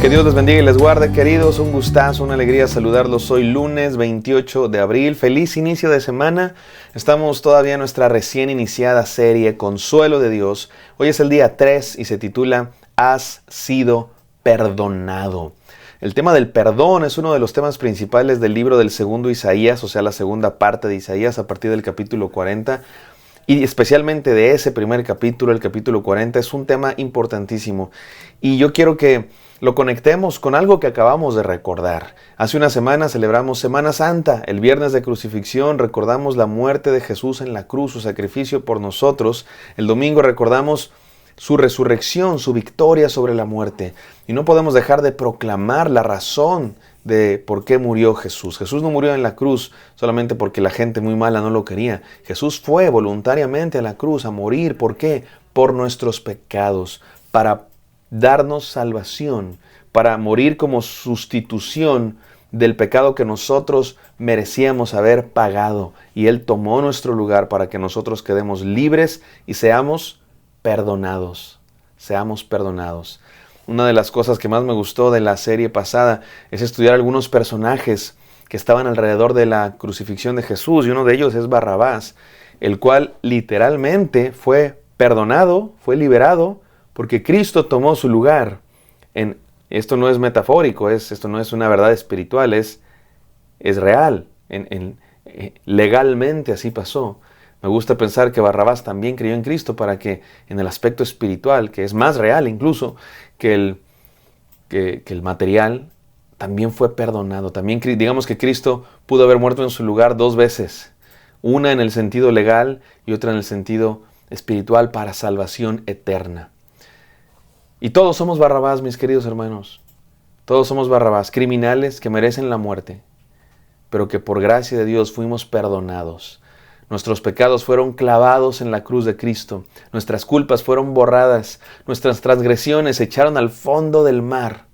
Que Dios les bendiga y les guarde, queridos. Un gustazo, una alegría saludarlos hoy lunes 28 de abril. Feliz inicio de semana. Estamos todavía en nuestra recién iniciada serie Consuelo de Dios. Hoy es el día 3 y se titula Has sido perdonado. El tema del perdón es uno de los temas principales del libro del segundo Isaías, o sea, la segunda parte de Isaías a partir del capítulo 40. Y especialmente de ese primer capítulo, el capítulo 40, es un tema importantísimo. Y yo quiero que lo conectemos con algo que acabamos de recordar. Hace una semana celebramos Semana Santa, el viernes de crucifixión, recordamos la muerte de Jesús en la cruz, su sacrificio por nosotros. El domingo recordamos su resurrección, su victoria sobre la muerte. Y no podemos dejar de proclamar la razón de por qué murió Jesús. Jesús no murió en la cruz solamente porque la gente muy mala no lo quería. Jesús fue voluntariamente a la cruz a morir. ¿Por qué? Por nuestros pecados, para darnos salvación, para morir como sustitución del pecado que nosotros merecíamos haber pagado. Y Él tomó nuestro lugar para que nosotros quedemos libres y seamos perdonados. Seamos perdonados. Una de las cosas que más me gustó de la serie pasada es estudiar algunos personajes que estaban alrededor de la crucifixión de Jesús, y uno de ellos es Barrabás, el cual literalmente fue perdonado, fue liberado, porque Cristo tomó su lugar. Esto no es metafórico, esto no es una verdad espiritual, es real. Legalmente así pasó. Me gusta pensar que Barrabás también creyó en Cristo para que en el aspecto espiritual, que es más real incluso que el material, también fue perdonado. También digamos que Cristo pudo haber muerto en su lugar 2 veces. Una en el sentido legal y otra en el sentido espiritual para salvación eterna. Y todos somos Barrabás, mis queridos hermanos. Todos somos Barrabás, criminales que merecen la muerte, pero que por gracia de Dios fuimos perdonados. Nuestros pecados fueron clavados en la cruz de Cristo. Nuestras culpas fueron borradas. Nuestras transgresiones se echaron al fondo del mar.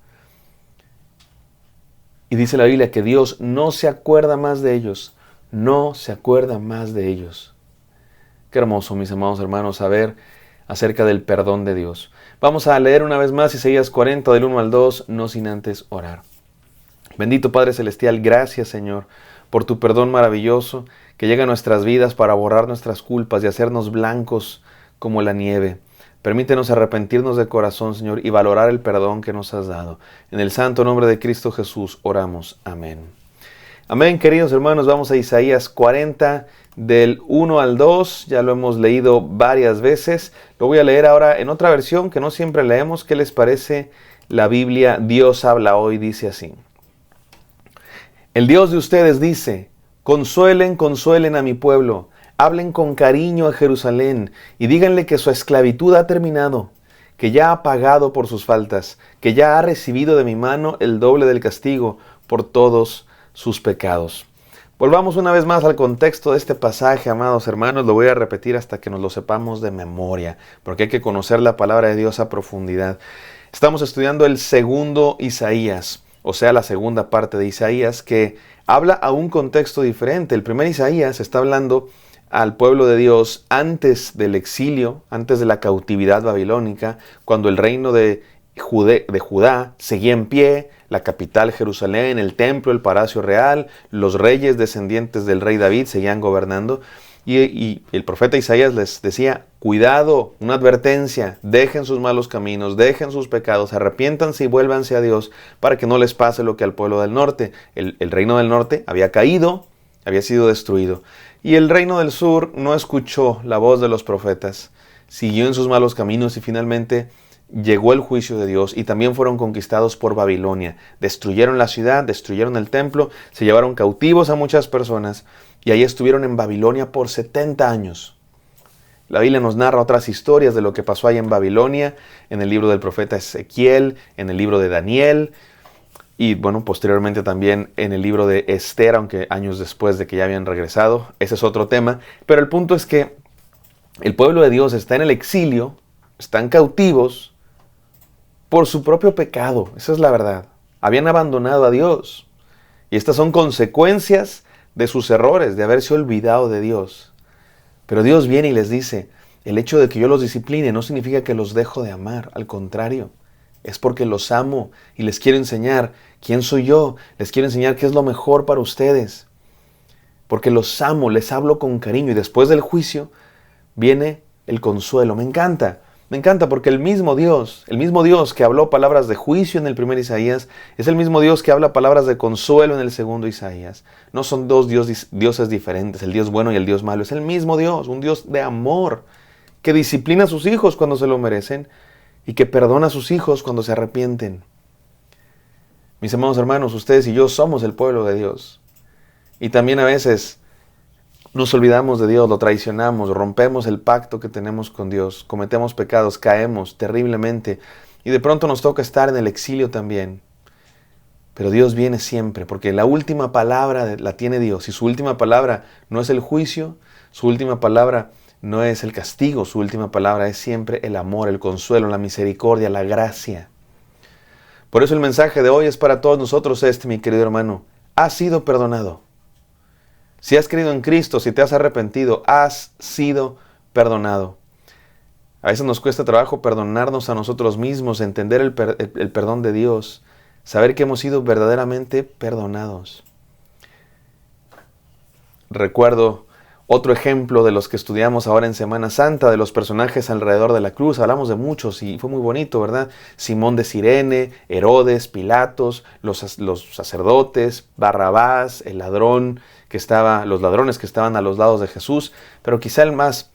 Y dice la Biblia que Dios no se acuerda más de ellos. No se acuerda más de ellos. Qué hermoso, mis amados hermanos, saber acerca del perdón de Dios. Vamos a leer una vez más Isaías 40 del 1 al 2, no sin antes orar. Bendito Padre Celestial, gracias Señor por tu perdón maravilloso que llega a nuestras vidas para borrar nuestras culpas y hacernos blancos como la nieve. Permítenos arrepentirnos de corazón, Señor, y valorar el perdón que nos has dado. En el santo nombre de Cristo Jesús oramos. Amén. Amén, queridos hermanos. Vamos a Isaías 40 del 1 al 2. Ya lo hemos leído varias veces. Lo voy a leer ahora en otra versión que no siempre leemos. ¿Qué les parece la Biblia? Dios habla hoy, dice así. El Dios de ustedes dice: consuelen, consuelen a mi pueblo, hablen con cariño a Jerusalén y díganle que su esclavitud ha terminado, que ya ha pagado por sus faltas, que ya ha recibido de mi mano el doble del castigo por todos sus pecados. Volvamos una vez más al contexto de este pasaje, amados hermanos. Lo voy a repetir hasta que nos lo sepamos de memoria, porque hay que conocer la palabra de Dios a profundidad. Estamos estudiando el segundo Isaías, o sea, la segunda parte de Isaías, que habla a un contexto diferente. El primer Isaías está hablando al pueblo de Dios antes del exilio, antes de la cautividad babilónica, cuando el reino de Judá seguía en pie, la capital Jerusalén, el templo, el palacio real, los reyes descendientes del rey David seguían gobernando. Y el profeta Isaías les decía: cuidado, una advertencia, dejen sus malos caminos, dejen sus pecados, arrepiéntanse y vuélvanse a Dios para que no les pase lo que al pueblo del norte. El reino del norte había caído, había sido destruido. Y el reino del sur no escuchó la voz de los profetas, siguió en sus malos caminos y finalmente llegó el juicio de Dios y también fueron conquistados por Babilonia. Destruyeron la ciudad, destruyeron el templo, se llevaron cautivos a muchas personas y ahí estuvieron en Babilonia por 70 años. La Biblia nos narra otras historias de lo que pasó ahí en Babilonia, en el libro del profeta Ezequiel, en el libro de Daniel y bueno, posteriormente también en el libro de Esther, aunque años después de que ya habían regresado. Ese es otro tema, pero el punto es que el pueblo de Dios está en el exilio, están cautivos por su propio pecado. Esa es la verdad. Habían abandonado a Dios. Y estas son consecuencias de sus errores, de haberse olvidado de Dios. Pero Dios viene y les dice: el hecho de que yo los discipline no significa que los dejo de amar. Al contrario, es porque los amo y les quiero enseñar quién soy yo, les quiero enseñar qué es lo mejor para ustedes. Porque los amo, les hablo con cariño y después del juicio viene el consuelo. Me encanta porque el mismo Dios que habló palabras de juicio en el primer Isaías, es el mismo Dios que habla palabras de consuelo en el segundo Isaías. No son dos dioses diferentes, el Dios bueno y el Dios malo. Es el mismo Dios, un Dios de amor, que disciplina a sus hijos cuando se lo merecen y que perdona a sus hijos cuando se arrepienten. Mis amados hermanos, ustedes y yo somos el pueblo de Dios. Y también a veces nos olvidamos de Dios, lo traicionamos, rompemos el pacto que tenemos con Dios, cometemos pecados, caemos terriblemente y de pronto nos toca estar en el exilio también. Pero Dios viene siempre, porque la última palabra la tiene Dios y su última palabra no es el juicio, su última palabra no es el castigo, su última palabra es siempre el amor, el consuelo, la misericordia, la gracia. Por eso el mensaje de hoy es para todos nosotros mi querido hermano, has sido perdonado. Si has creído en Cristo, si te has arrepentido, has sido perdonado. A veces nos cuesta trabajo perdonarnos a nosotros mismos, entender el perdón de Dios, saber que hemos sido verdaderamente perdonados. Recuerdo otro ejemplo de los que estudiamos ahora en Semana Santa, de los personajes alrededor de la cruz. Hablamos de muchos y fue muy bonito, ¿verdad? Simón de Cirene, Herodes, Pilatos, los sacerdotes, Barrabás, el ladrón los ladrones que estaban a los lados de Jesús. Pero quizá el más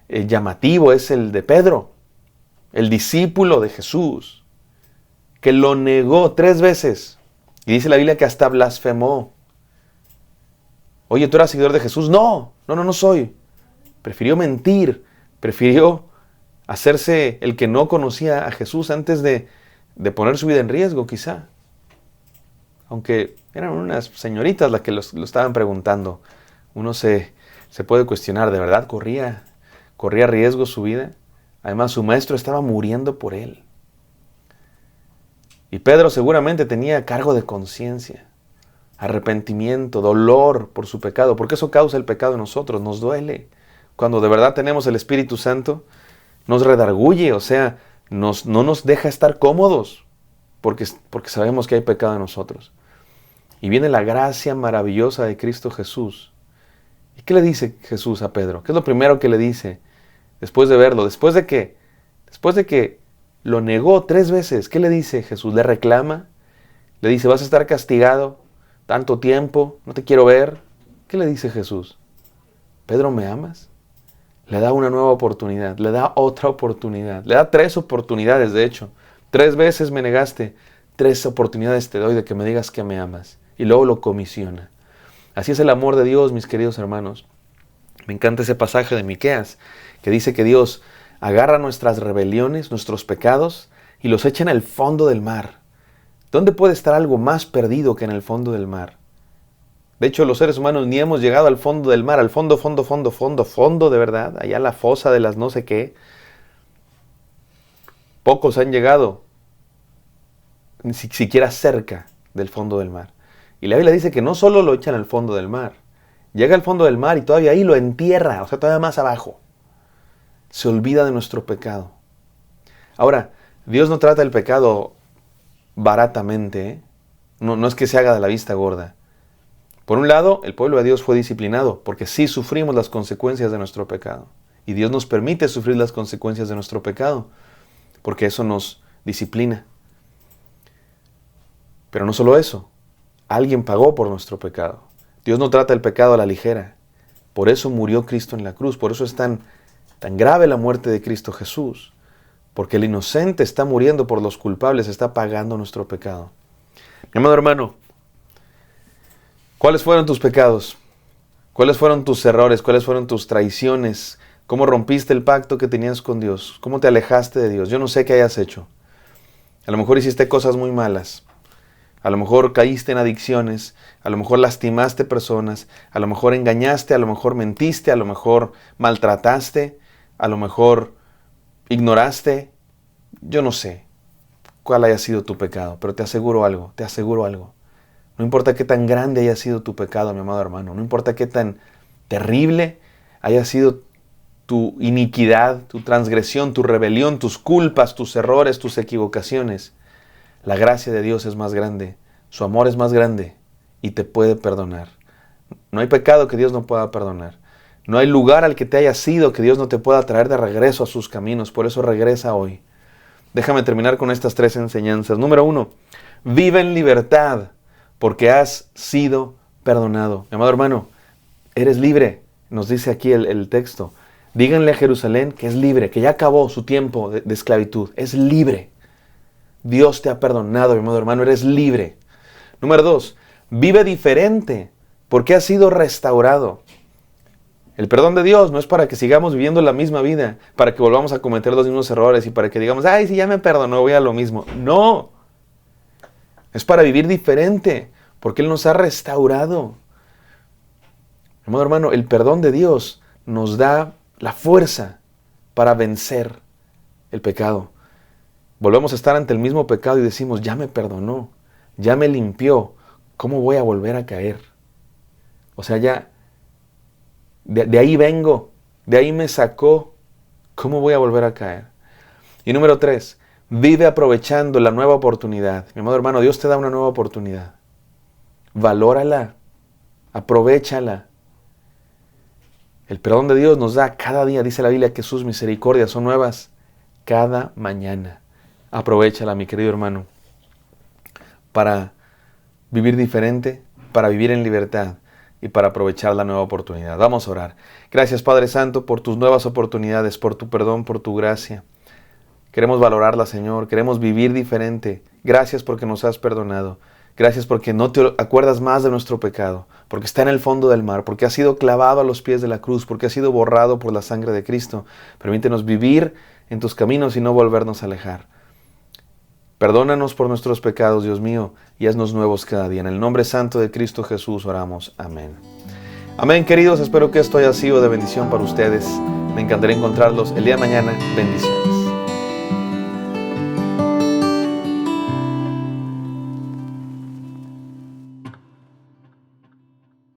llamativo es el de Pedro, el discípulo de Jesús, que lo negó 3 veces. Y dice la Biblia que hasta blasfemó. Oye, ¿tú eras seguidor de Jesús? No soy. Prefirió mentir, prefirió hacerse el que no conocía a Jesús antes de poner su vida en riesgo, quizá. Aunque eran unas señoritas las que lo estaban preguntando. Uno se puede cuestionar, ¿de verdad corría riesgo su vida? Además, su maestro estaba muriendo por él. Y Pedro seguramente tenía cargo de conciencia, arrepentimiento, dolor por su pecado, porque eso causa el pecado en nosotros, nos duele. Cuando de verdad tenemos el Espíritu Santo, nos redarguye, o sea, no nos deja estar cómodos, porque sabemos que hay pecado en nosotros. Y viene la gracia maravillosa de Cristo Jesús. ¿Y qué le dice Jesús a Pedro? ¿Qué es lo primero que le dice después de verlo? Después de que lo negó 3 veces, ¿qué le dice Jesús? ¿Le reclama? ¿Le dice, vas a estar castigado tanto tiempo? ¿No te quiero ver? ¿Qué le dice Jesús? ¿Pedro, me amas? Le da una nueva oportunidad, le da otra oportunidad. Le da 3 oportunidades, de hecho. 3 veces me negaste, 3 oportunidades te doy de que me digas que me amas. Y luego lo comisiona. Así es el amor de Dios, mis queridos hermanos. Me encanta ese pasaje de Miqueas, que dice que Dios agarra nuestras rebeliones, nuestros pecados, y los echa en el fondo del mar. ¿Dónde puede estar algo más perdido que en el fondo del mar? De hecho, los seres humanos ni hemos llegado al fondo del mar, al fondo de verdad, allá la fosa de las no sé qué. Pocos han llegado, ni siquiera cerca del fondo del mar. Y la Biblia dice que no solo lo echan al fondo del mar, llega al fondo del mar y todavía ahí lo entierra, o sea, todavía más abajo. Se olvida de nuestro pecado. Ahora, Dios no trata el pecado baratamente, ¿eh? No es que se haga de la vista gorda. Por un lado, el pueblo de Dios fue disciplinado, porque sí sufrimos las consecuencias de nuestro pecado. Y Dios nos permite sufrir las consecuencias de nuestro pecado, porque eso nos disciplina. Pero no solo eso, alguien pagó por nuestro pecado. Dios no trata el pecado a la ligera. Por eso murió Cristo en la cruz, por eso es tan grave la muerte de Cristo Jesús, porque el inocente está muriendo por los culpables, está pagando nuestro pecado. Mi amado hermano, ¿cuáles fueron tus pecados? ¿Cuáles fueron tus errores? ¿Cuáles fueron tus traiciones? ¿Cómo rompiste el pacto que tenías con Dios? ¿Cómo te alejaste de Dios? Yo no sé qué hayas hecho. A lo mejor hiciste cosas muy malas. A lo mejor caíste en adicciones, a lo mejor lastimaste personas, a lo mejor engañaste, a lo mejor mentiste, a lo mejor maltrataste, a lo mejor ignoraste. Yo no sé cuál haya sido tu pecado, pero te aseguro algo. No importa qué tan grande haya sido tu pecado, mi amado hermano, no importa qué tan terrible haya sido tu iniquidad, tu transgresión, tu rebelión, tus culpas, tus errores, tus equivocaciones, la gracia de Dios es más grande, su amor es más grande y te puede perdonar. No hay pecado que Dios no pueda perdonar. No hay lugar al que te hayas ido que Dios no te pueda traer de regreso a sus caminos. Por eso regresa hoy. Déjame terminar con estas 3 enseñanzas. Número 1, vive en libertad porque has sido perdonado. Mi amado hermano, eres libre, nos dice aquí el texto. Díganle a Jerusalén que es libre, que ya acabó su tiempo de esclavitud. Es libre. Dios te ha perdonado, mi amado hermano, eres libre. Número 2, vive diferente porque has sido restaurado. El perdón de Dios no es para que sigamos viviendo la misma vida, para que volvamos a cometer los mismos errores y para que digamos, ay, si ya me perdonó, voy a lo mismo. No, es para vivir diferente, porque Él nos ha restaurado. Amado hermano, el perdón de Dios nos da la fuerza para vencer el pecado. Volvemos a estar ante el mismo pecado y decimos, ya me perdonó, ya me limpió, ¿cómo voy a volver a caer? O sea, ya... De ahí vengo, de ahí me sacó, ¿cómo voy a volver a caer? Y número 3, vive aprovechando la nueva oportunidad. Mi amado hermano, Dios te da una nueva oportunidad. Valórala, aprovéchala. El perdón de Dios nos da cada día, dice la Biblia, que sus misericordias son nuevas cada mañana. Aprovéchala, mi querido hermano, para vivir diferente, para vivir en libertad y para aprovechar la nueva oportunidad. Vamos a orar. Gracias, Padre Santo, por tus nuevas oportunidades, por tu perdón, por tu gracia. Queremos valorarla, Señor. Queremos vivir diferente. Gracias porque nos has perdonado. Gracias porque no te acuerdas más de nuestro pecado, porque está en el fondo del mar, porque ha sido clavado a los pies de la cruz, porque ha sido borrado por la sangre de Cristo. Permítenos vivir en tus caminos y no volvernos a alejar. Perdónanos por nuestros pecados, Dios mío, y haznos nuevos cada día. En el nombre santo de Cristo Jesús oramos. Amén. Amén, queridos. Espero que esto haya sido de bendición para ustedes. Me encantaría encontrarlos el día de mañana. Bendiciones.